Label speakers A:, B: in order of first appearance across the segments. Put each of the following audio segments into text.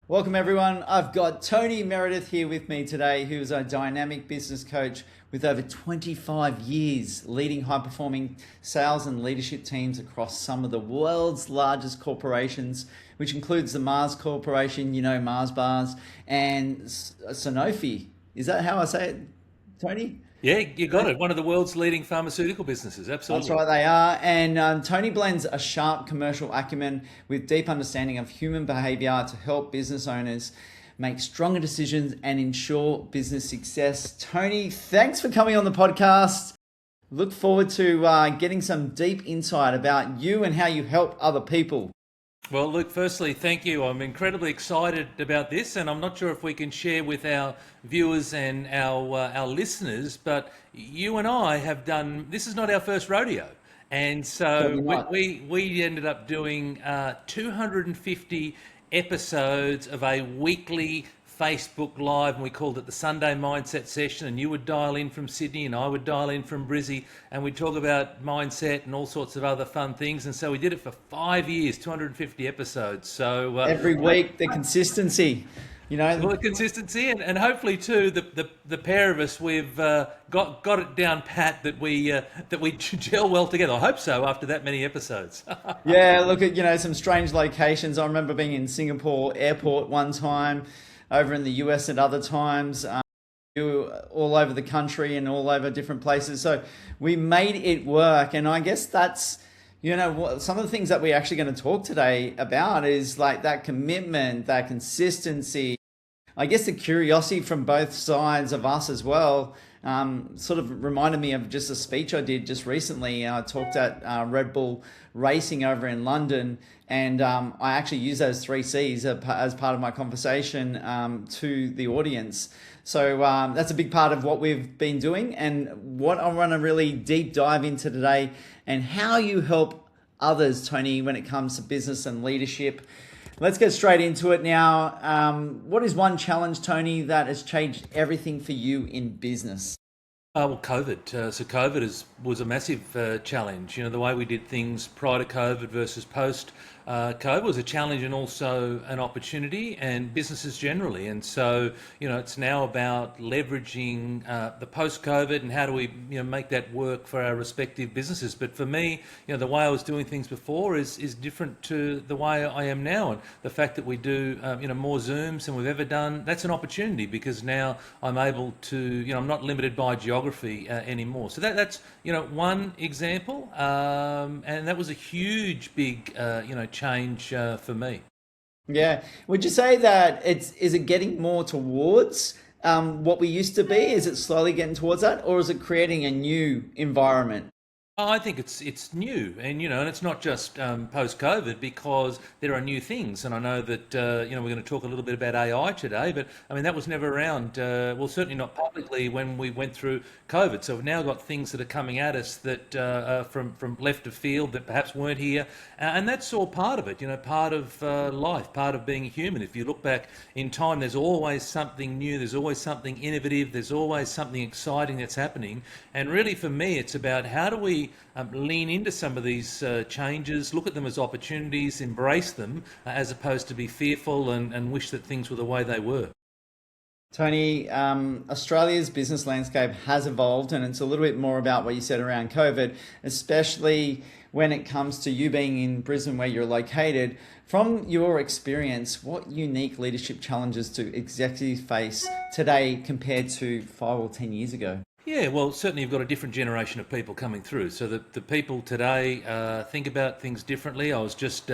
A: Welcome, everyone. I've got Tony Meredith here with me today, who's a dynamic business coach with over 25 years leading high performing sales and leadership teams across some of the world's largest corporations, which includes the Mars Corporation, Mars bars, and Sanofi. Is that how I say it, Tony?
B: Yeah, you got it. One of the world's leading pharmaceutical businesses.
A: That's
B: Absolutely.
A: right, they are. And Tony blends a sharp commercial acumen with deep understanding of human behavior to help business owners make stronger decisions and ensure business success. Tony, thanks for coming on the podcast. Look forward to getting some deep insight about you and how you help other people.
B: Well, Luke, firstly, thank you. I'm incredibly excited about this, and I'm not sure if we can share with our viewers and our listeners, but you and I have done, this is not our first rodeo. And so
A: Certainly not.
B: we ended up doing 250 episodes of a weekly Facebook Live, and we called it the Sunday Mindset Session. And you would dial in from Sydney, and I would dial in from Brizzy, and we'd talk about mindset and all sorts of other fun things. And so we did it for 5 years, 250 episodes. So
A: Every week, the consistency, you know.
B: well, the consistency, and hopefully too, the pair of us, we've got it down pat that we gel well together. I hope so after that many episodes.
A: Yeah, look at, some strange locations. I remember being in Singapore airport one time, over in the US at other times, all over the country and all over different places. So we made it work. And I guess that's, some of the things that we're actually going to talk today about is like that commitment, that consistency, I guess the curiosity from both sides of us as well. Sort of reminded me of just a speech I did just recently. I talked at Red Bull Racing over in London, and I actually used those three C's as part of my conversation to the audience. So that's a big part of what we've been doing, and what I want to really deep dive into today, and how you help others, Tony, when it comes to business and leadership. Let's get straight into it now. What is one challenge, Tony, that has changed everything for you in business?
B: Well, COVID. So COVID was a massive challenge. The way we did things prior to COVID versus post COVID was a challenge and also an opportunity, and businesses generally. And so, it's now about leveraging the post-COVID and how do we, make that work for our respective businesses. But for me, the way I was doing things before is different to the way I am now. And the fact that we do, more Zooms than we've ever done, that's an opportunity because now I'm able to, I'm not limited by geography anymore. So that's, one example. And that was a huge, big, change for me.
A: Yeah. Would you say that is it getting more towards what we used to be? Is it slowly getting towards that, or is it creating a new environment?
B: I think it's new, and and it's not just post-COVID because there are new things, and I know that we're going to talk a little bit about AI today, but I mean that was never around. Well, certainly not publicly when we went through COVID. So we've now got things that are coming at us that are from left of field that perhaps weren't here, and that's all part of it. Part of life, part of being human. If you look back in time, there's always something new. There's always something innovative. There's always something exciting that's happening, and really for me, it's about how do we lean into some of these changes, look at them as opportunities, embrace them, as opposed to be fearful and wish that things were the way they were.
A: Tony, Australia's business landscape has evolved, and it's a little bit more about what you said around COVID, especially when it comes to you being in Brisbane where you're located. From your experience, what unique leadership challenges do executives face today compared to 5 or 10 years ago?
B: Yeah, well, certainly you've got a different generation of people coming through. So the people today think about things differently. I was just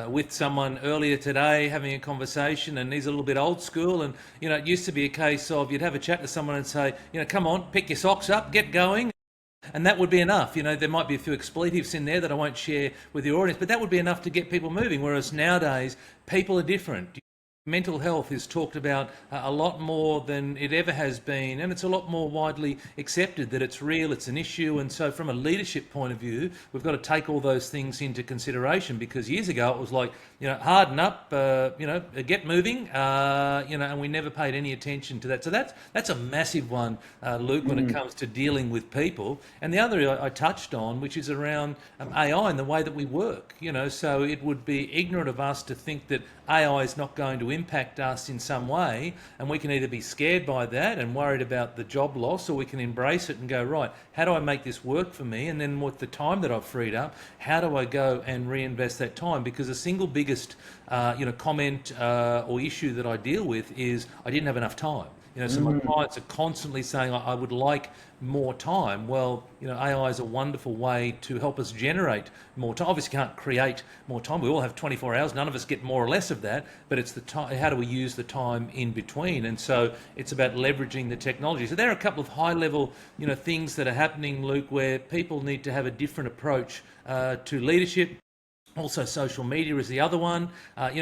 B: with someone earlier today having a conversation, and he's a little bit old school. And, it used to be a case of you'd have a chat to someone and say, come on, pick your socks up, get going. And that would be enough. There might be a few expletives in there that I won't share with the audience, but that would be enough to get people moving. Whereas nowadays, people are different. Mental health is talked about a lot more than it ever has been, and it's a lot more widely accepted that it's real, it's an issue. And so from a leadership point of view, we've got to take all those things into consideration, because years ago it was like, harden up, get moving, and we never paid any attention to that. So that's a massive one, Luke, when it comes to dealing with people. And the other I touched on, which is around AI and the way that we work. So it would be ignorant of us to think that AI is not going to to impact us in some way, and we can either be scared by that and worried about the job loss, or we can embrace it and go, right, how do I make this work for me? And then with the time that I've freed up, how do I go and reinvest that time? Because the single biggest comment or issue that I deal with is I didn't have enough time. So my clients are constantly saying, I would like more time. Well, AI is a wonderful way to help us generate more time. Obviously, you can't create more time. We all have 24 hours. None of us get more or less of that, but it's the time. How do we use the time in between? And so it's about leveraging the technology. So there are a couple of high-level, things that are happening, Luke, where people need to have a different approach to leadership. Also, social media is the other one.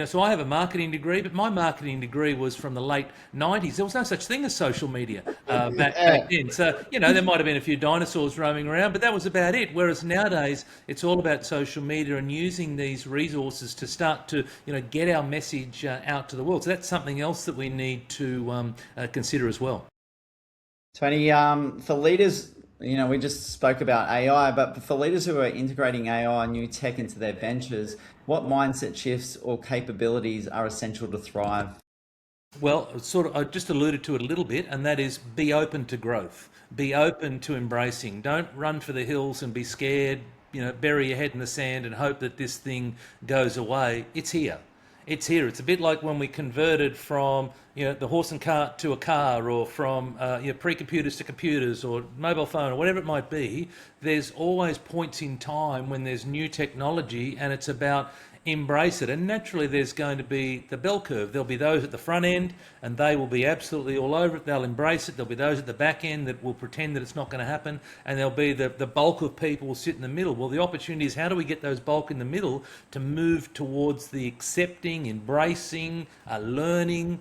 B: So I have a marketing degree, but my marketing degree was from the late 90s. There was no such thing as social media back then. So, there might have been a few dinosaurs roaming around, but that was about it. Whereas nowadays, it's all about social media and using these resources to start to, get our message out to the world. So that's something else that we need to consider as well.
A: Tony, for leaders, we just spoke about AI, but for leaders who are integrating AI and new tech into their ventures, what mindset shifts or capabilities are essential to thrive?
B: Well, I just alluded to it a little bit, and that is be open to growth, be open to embracing. Don't run for the hills and be scared, bury your head in the sand and hope that this thing goes away. It's here. It's here. It's a bit like when we converted from the horse and cart to a car, or from pre-computers to computers, or mobile phone, or whatever it might be. There's always points in time when there's new technology, and it's about embrace it. And naturally there's going to be the bell curve. There'll be those at the front end and they will be absolutely all over it. They'll embrace it. There'll be those at the back end that will pretend that it's not going to happen, and there'll be the bulk of people will sit in the middle. Well, the opportunity is, how do we get those bulk in the middle to move towards the accepting, embracing, learning,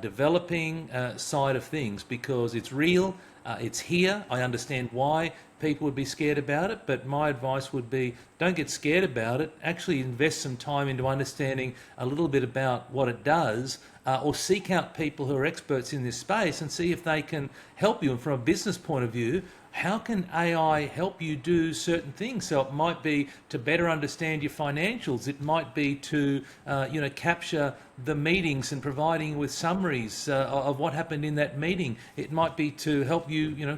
B: developing side of things, because it's real, it's here. I understand why people would be scared about it, but my advice would be, don't get scared about it. Actually invest some time into understanding a little bit about what it does, or seek out people who are experts in this space and see if they can help you. And from a business point of view, how can AI help you do certain things? So it might be to better understand your financials. It might be to capture the meetings and providing you with summaries of what happened in that meeting. It might be to help you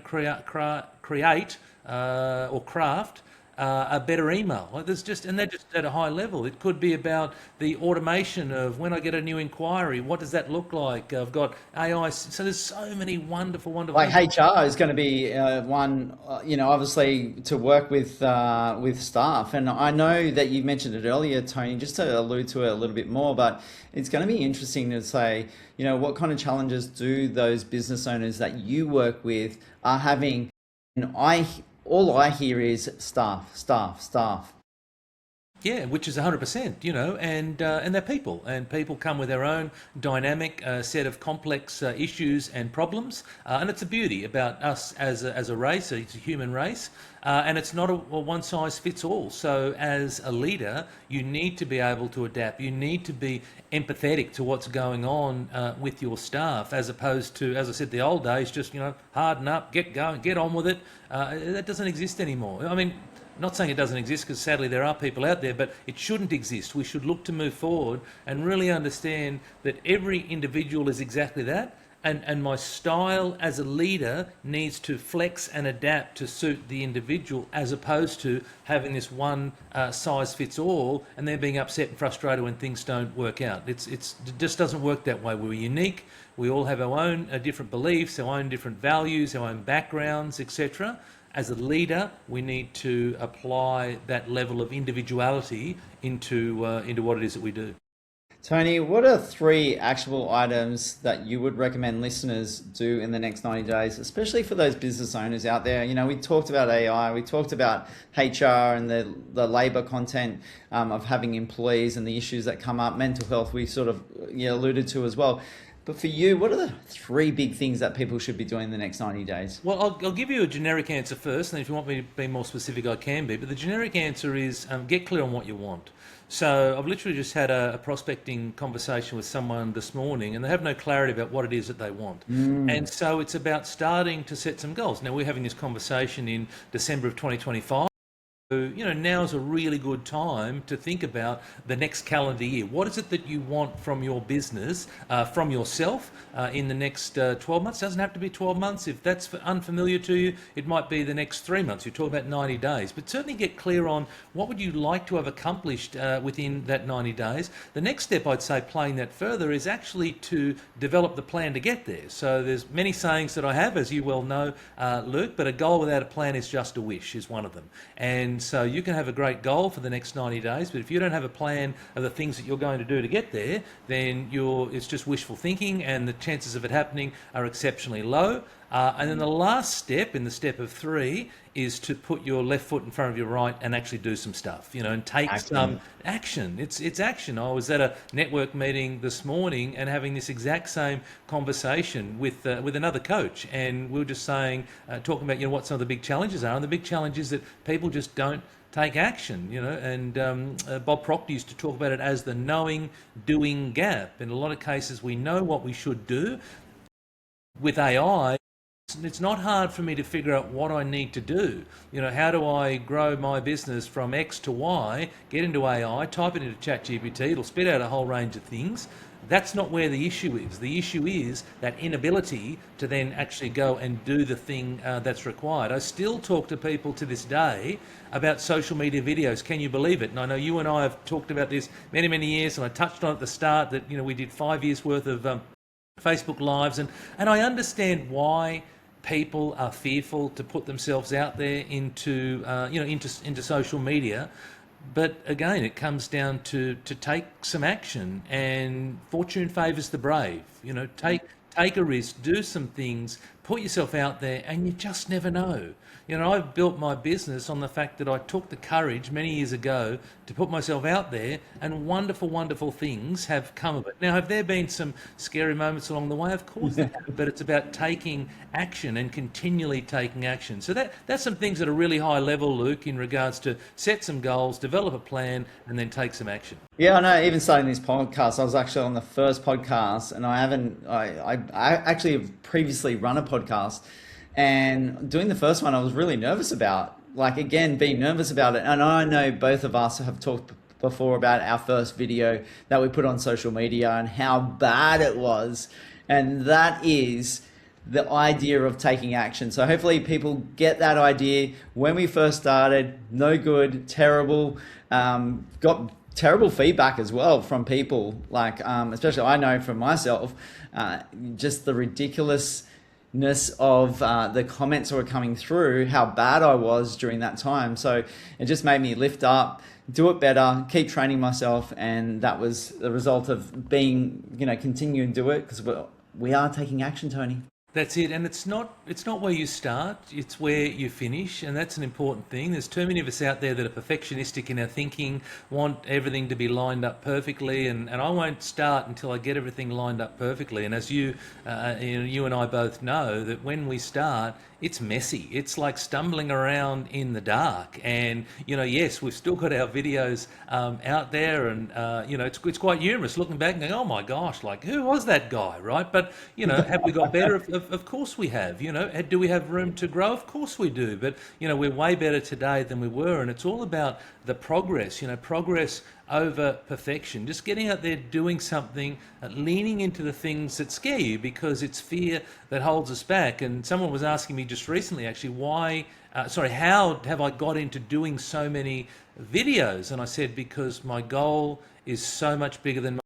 B: create or craft a better email. Like there's just, and that just at a high level. It could be about the automation of when I get a new inquiry, what does that look like? I've got AI. So there's so many wonderful.
A: Like HR is going to be one, obviously to work with staff. And I know that you mentioned it earlier, Tony, just to allude to it a little bit more, but it's going to be interesting to say, what kind of challenges do those business owners that you work with are having? And all I hear is staff.
B: Yeah, which is 100%, and they're people, and people come with their own dynamic set of complex issues and problems, and it's a beauty about us as a race. It's a human race, and it's not a one size fits all. So as a leader, you need to be able to adapt. You need to be empathetic to what's going on with your staff, as opposed to, as I said, the old days, just harden up, get going, get on with it. That doesn't exist anymore. I mean, not saying it doesn't exist, because sadly there are people out there, but it shouldn't exist. We should look to move forward and really understand that every individual is exactly that. And my style as a leader needs to flex and adapt to suit the individual, as opposed to having this one size fits all and then being upset and frustrated when things don't work out. It just doesn't work that way. We're unique. We all have our own different beliefs, our own different values, our own backgrounds, etc. As a leader, we need to apply that level of individuality into what it is that we do.
A: Tony, what are 3 actionable items that you would recommend listeners do in the next 90 days, especially for those business owners out there? We talked about AI, we talked about HR and the labour content of having employees and the issues that come up, mental health we sort of alluded to as well. But for you, what are the 3 big things that people should be doing in the next 90 days?
B: Well, I'll give you a generic answer first, and if you want me to be more specific, I can be. But the generic answer is get clear on what you want. So I've literally just had a prospecting conversation with someone this morning, and they have no clarity about what it is that they want. And so it's about starting to set some goals. Now, we're having this conversation in December of 2025. now's a really good time to think about the next calendar year. What is it that you want from your business, from yourself, in the next 12 months? Doesn't have to be 12 months. If that's unfamiliar to you, it might be the next 3 months. You're talking about 90 days. But certainly get clear on what would you like to have accomplished within that 90 days. The next step, I'd say, playing that further, is actually to develop the plan to get there. So there's many sayings that I have, as you well know, Luke, but a goal without a plan is just a wish, is one of them. And so you can have a great goal for the next 90 days, but if you don't have a plan of the things that you're going to do to get there, then it's just wishful thinking, and the chances of it happening are exceptionally low. And then the last step, in the step of 3, is to put your left foot in front of your right and actually do some stuff, and take some action. It's action. I was at a network meeting this morning and having this exact same conversation with another coach, and we were just talking about what some of the big challenges are, and the big challenge is that people just don't take action, and Bob Proctor used to talk about it as the knowing doing gap. In a lot of cases, we know what we should do. With AI, it's not hard for me to figure out what I need to do. How do I grow my business from X to Y, get into AI, type it into ChatGPT, it'll spit out a whole range of things. That's not where the issue is. The issue is that inability to then actually go and do the thing that's required. I still talk to people to this day about social media videos. Can you believe it? And I know you and I have talked about this many, many years, and I touched on at the start that we did 5 years worth of Facebook Lives, and I understand why people are fearful to put themselves out there into social media. But again, it comes down to take some action, and fortune favours the brave. Take a risk, do some things, put yourself out there, and you just never know. I've built my business on the fact that I took the courage many years ago to put myself out there, and wonderful, wonderful things have come of it. Now, have there been some scary moments along the way? Of course there have, but it's about taking action and continually taking action. So that's some things at a really high level, Luke, in regards to set some goals, develop a plan, and then take some action.
A: Yeah, I know. Even starting this podcast, I was actually on the first podcast, and I actually have previously run a podcast, and doing the first one, I was really nervous about, being nervous about it. And I know both of us have talked before about our first video that we put on social media and how bad it was. And that is the idea of taking action. So hopefully people get that idea. When we first started, no good, terrible, got terrible feedback as well from people, especially I know from myself, just the ridiculousness of the comments that were coming through, how bad I was during that time. So it just made me lift up, do it better, keep training myself, and that was the result of being, continue and do it, because we are taking action, Tony.
B: That's it, and it's not where you start, it's where you finish, and that's an important thing. There's too many of us out there that are perfectionistic in our thinking, want everything to be lined up perfectly, and I won't start until I get everything lined up perfectly. And as you and I both know, that when we start, it's messy. It's like stumbling around in the dark. And, yes, we've still got our videos out there, and, it's quite humorous looking back and going, oh my gosh, who was that guy, right? But, have we got better? Of course we have. Do we have room to grow? Of course we do. But, we're way better today than we were. And it's all about the progress, progress over perfection. Just getting out there, doing something, leaning into the things that scare you, because it's fear that holds us back. And someone was asking me just recently, actually, how have I got into doing so many videos? And I said, because my goal is so much bigger than